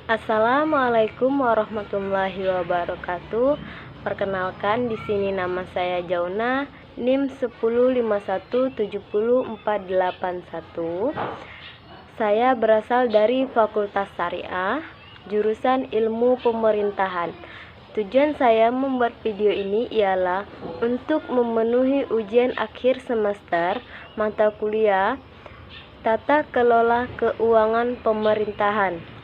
Assalamualaikum warahmatullahi wabarakatuh. Perkenalkan, di sini nama saya Jauna, NIM 1051704881. Saya berasal dari Fakultas Syariah, jurusan Ilmu Pemerintahan. Tujuan saya membuat video ini ialah untuk memenuhi ujian akhir semester mata kuliah Tata Kelola Keuangan Pemerintahan.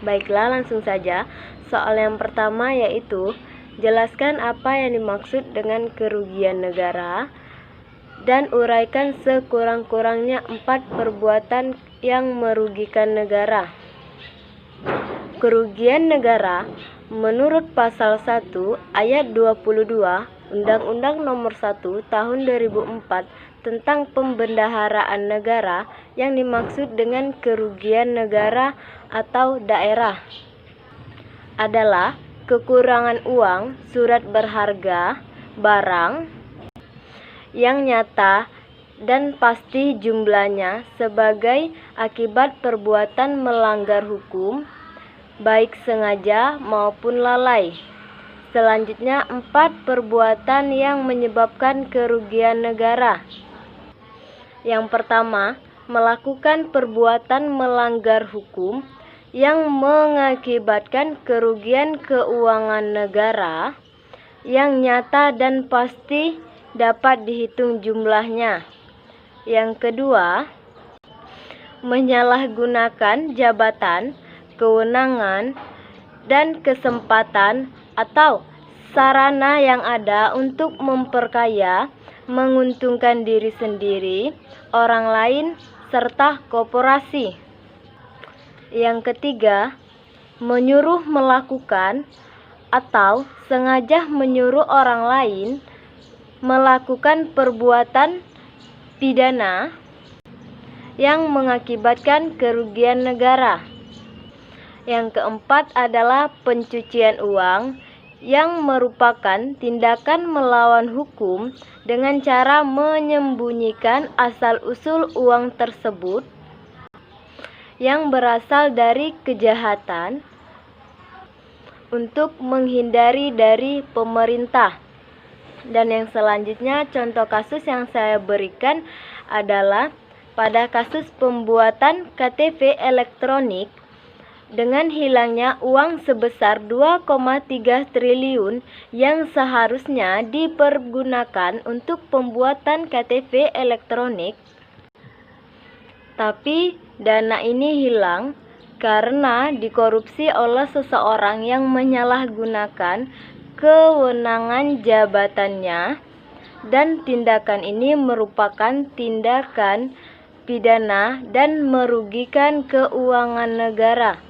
Baiklah, langsung saja. Soal yang pertama yaitu jelaskan apa yang dimaksud dengan kerugian negara dan uraikan sekurang-kurangnya 4 perbuatan yang merugikan negara. Kerugian negara menurut pasal 1 ayat 22 Undang-Undang Nomor 1 Tahun 2004 tentang Pembendaharaan Negara, yang dimaksud dengan kerugian negara atau daerah adalah kekurangan uang, surat berharga, barang yang nyata dan pasti jumlahnya sebagai akibat perbuatan melanggar hukum, baik sengaja maupun lalai. Selanjutnya, 4 perbuatan yang menyebabkan kerugian negara. Yang pertama, melakukan perbuatan melanggar hukum yang mengakibatkan kerugian keuangan negara yang nyata dan pasti dapat dihitung jumlahnya. Yang kedua, menyalahgunakan jabatan, kewenangan, dan kesempatan atau sarana yang ada untuk memperkaya, menguntungkan diri sendiri, orang lain, serta korporasi. Yang ketiga, menyuruh melakukan atau sengaja menyuruh orang lain melakukan perbuatan pidana yang mengakibatkan kerugian negara. Yang keempat adalah pencucian uang, yang merupakan tindakan melawan hukum dengan cara menyembunyikan asal-usul uang tersebut yang berasal dari kejahatan untuk menghindari dari pemerintah. Dan yang selanjutnya, contoh kasus yang saya berikan adalah pada kasus pembuatan KTP elektronik dengan hilangnya uang sebesar 2,3 triliun yang seharusnya dipergunakan untuk pembuatan KTP elektronik. Tapi dana ini hilang karena dikorupsi oleh seseorang yang menyalahgunakan kewenangan jabatannya, dan tindakan ini merupakan tindakan pidana dan merugikan keuangan negara,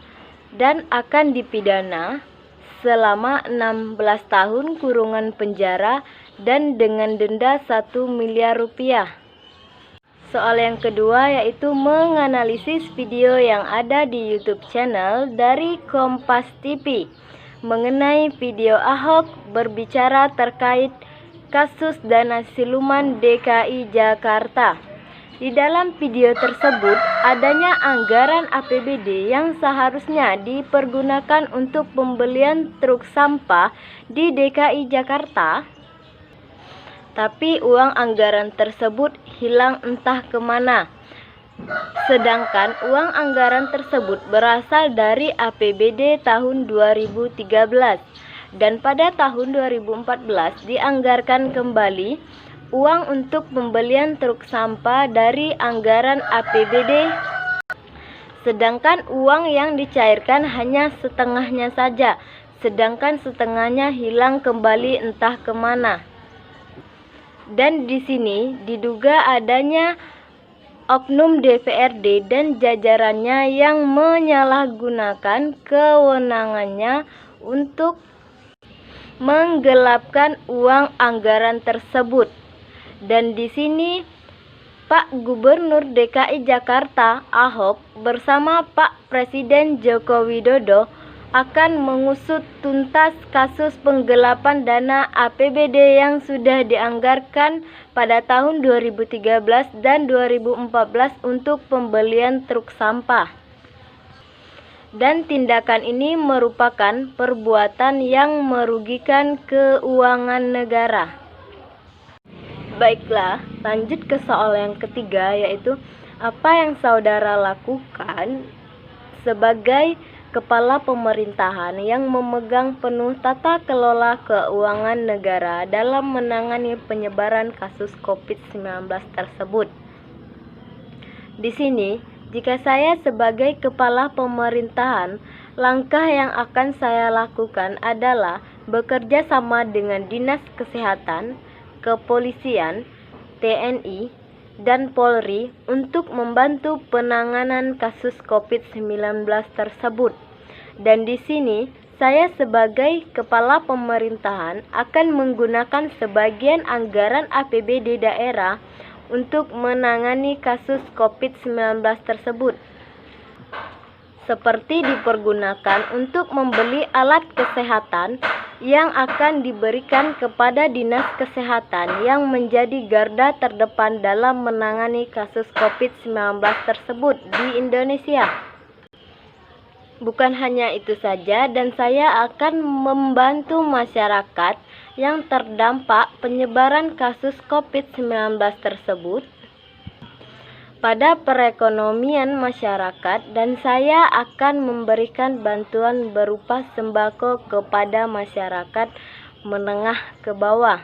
dan akan dipidana selama 16 tahun kurungan penjara dan dengan denda 1 miliar rupiah. Soal yang kedua yaitu menganalisis video yang ada di YouTube channel dari Kompas TV mengenai video Ahok berbicara terkait kasus dana siluman DKI Jakarta. Di dalam video tersebut, adanya anggaran APBD yang seharusnya dipergunakan untuk pembelian truk sampah di DKI Jakarta, tapi uang anggaran tersebut hilang entah kemana. Sedangkan uang anggaran tersebut berasal dari APBD tahun 2013, dan pada tahun 2014 dianggarkan kembali uang untuk pembelian truk sampah dari anggaran APBD, sedangkan uang yang dicairkan hanya setengahnya saja, sedangkan setengahnya hilang kembali entah kemana. Dan di sini diduga adanya oknum DPRD dan jajarannya yang menyalahgunakan kewenangannya untuk menggelapkan uang anggaran tersebut. Dan di sini Pak Gubernur DKI Jakarta Ahok bersama Pak Presiden Joko Widodo akan mengusut tuntas kasus penggelapan dana APBD yang sudah dianggarkan pada tahun 2013 dan 2014 untuk pembelian truk sampah. dan tindakan ini merupakan perbuatan yang merugikan keuangan negara. Baiklah, lanjut ke soal yang ketiga, yaitu apa yang saudara lakukan sebagai kepala pemerintahan yang memegang penuh tata kelola keuangan negara dalam menangani penyebaran kasus COVID-19 tersebut. Di sini, jika saya sebagai kepala pemerintahan, langkah yang akan saya lakukan adalah bekerja sama dengan Dinas Kesehatan, Kepolisian, TNI, dan Polri untuk membantu penanganan kasus COVID-19 tersebut. Dan di sini, saya sebagai kepala pemerintahan akan menggunakan sebagian anggaran APBD daerah untuk menangani kasus COVID-19 tersebut, seperti dipergunakan untuk membeli alat kesehatan yang akan diberikan kepada Dinas Kesehatan yang menjadi garda terdepan dalam menangani kasus COVID-19 tersebut di Indonesia. Bukan hanya itu saja, dan saya akan membantu masyarakat yang terdampak penyebaran kasus COVID-19 tersebut pada perekonomian masyarakat, dan saya akan memberikan bantuan berupa sembako kepada masyarakat menengah ke bawah.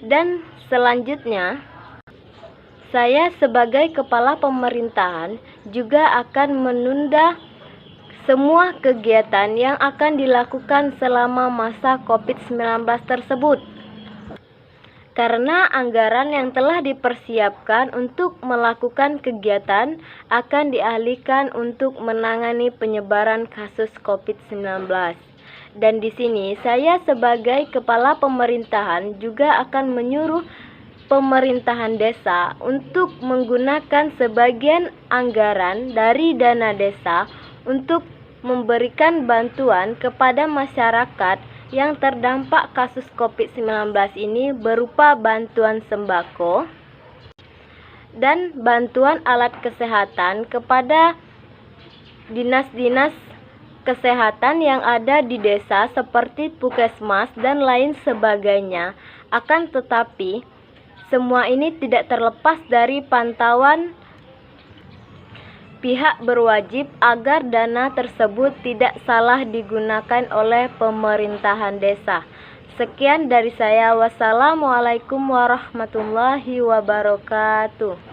Dan selanjutnya, saya sebagai kepala pemerintahan juga akan menunda semua kegiatan yang akan dilakukan selama masa COVID-19 tersebut, karena anggaran yang telah dipersiapkan untuk melakukan kegiatan akan dialihkan untuk menangani penyebaran kasus COVID-19. Dan di sini saya sebagai kepala pemerintahan juga akan menyuruh pemerintahan desa untuk menggunakan sebagian anggaran dari dana desa untuk memberikan bantuan kepada masyarakat yang terdampak kasus COVID-19 ini berupa bantuan sembako dan bantuan alat kesehatan kepada dinas-dinas kesehatan yang ada di desa seperti puskesmas dan lain sebagainya. Akan tetapi, semua ini tidak terlepas dari pantauan pihak berwajib agar dana tersebut tidak salah digunakan oleh pemerintahan desa. Sekian dari saya. Wassalamualaikum warahmatullahi wabarakatuh.